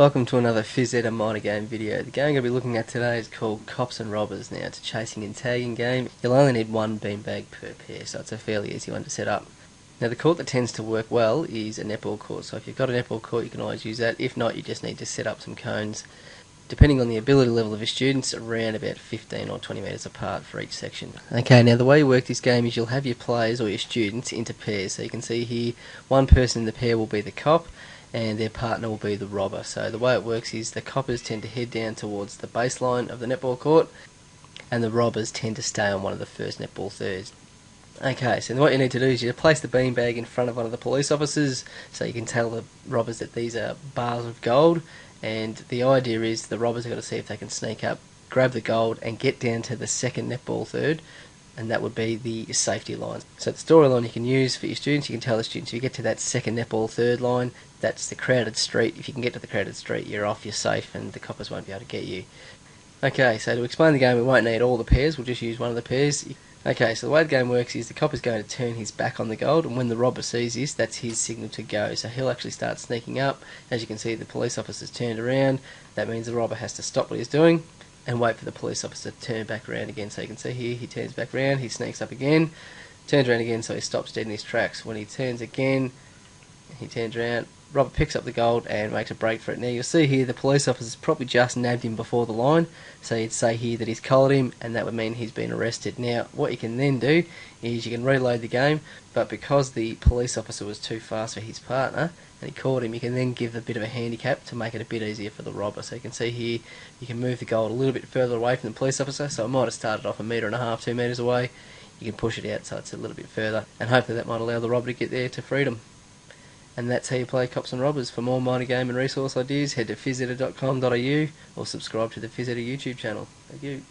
Welcome to another Physed and minor game video. The game I'm going to be looking at today is called Cops and Robbers. Now, it's a chasing and tagging game. You'll only need one beanbag per pair, so it's a fairly easy one to set up. Now, the court that tends to work well is a netball court, so if you've got a netball court you can always use that. If not, you just need to set up some cones, depending on the ability level of your students, around about 15 or 20 metres apart for each section. Okay, now the way you work this game is you'll have your players or your students into pairs. So you can see here, one person in the pair will be the cop, and their partner will be the robber. So the way it works is the coppers tend to head down towards the baseline of the netball court, and the robbers tend to stay on one of the first netball thirds. Okay, so what you need to do is you place the beanbag in front of one of the police officers so you can tell the robbers that these are bars of gold, and the idea is the robbers are going to see if they can sneak up, grab the gold and get down to the second netball third, and that would be the safety line. So the storyline you can use for your students, you can tell the students if you get to that second netball third line, that's the crowded street. If you can get to the crowded street, you're off, you're safe, and the coppers won't be able to get you. Okay, so to explain the game, we won't need all the pairs, we'll just use one of the pairs. Okay, so the way the game works is the copper's going to turn his back on the gold, and when the robber sees this, that's his signal to go. So he'll actually start sneaking up. As you can see, the police officer's turned around. That means the robber has to stop what he's doing and wait for the police officer to turn back around again. So you can see here, he turns back around, he sneaks up again, turns around again, so he stops dead in his tracks. When he turns again, he turns around, robber picks up the gold and makes a break for it. Now you'll see here the police officer's probably just nabbed him before the line, so you'd say here that he's collared him, and that would mean he's been arrested. Now what you can then do is you can reload the game, but because the police officer was too fast for his partner and he caught him, you can then give a bit of a handicap to make it a bit easier for the robber. So you can see here you can move the gold a little bit further away from the police officer, so it might have started off 1.5 metres, 2 metres away. You can push it out so it's a little bit further, and hopefully that might allow the robber to get there to freedom. And that's how you play Cops and Robbers. For more minor game and resource ideas, head to physed.com.au or subscribe to the Physed YouTube channel. Thank you.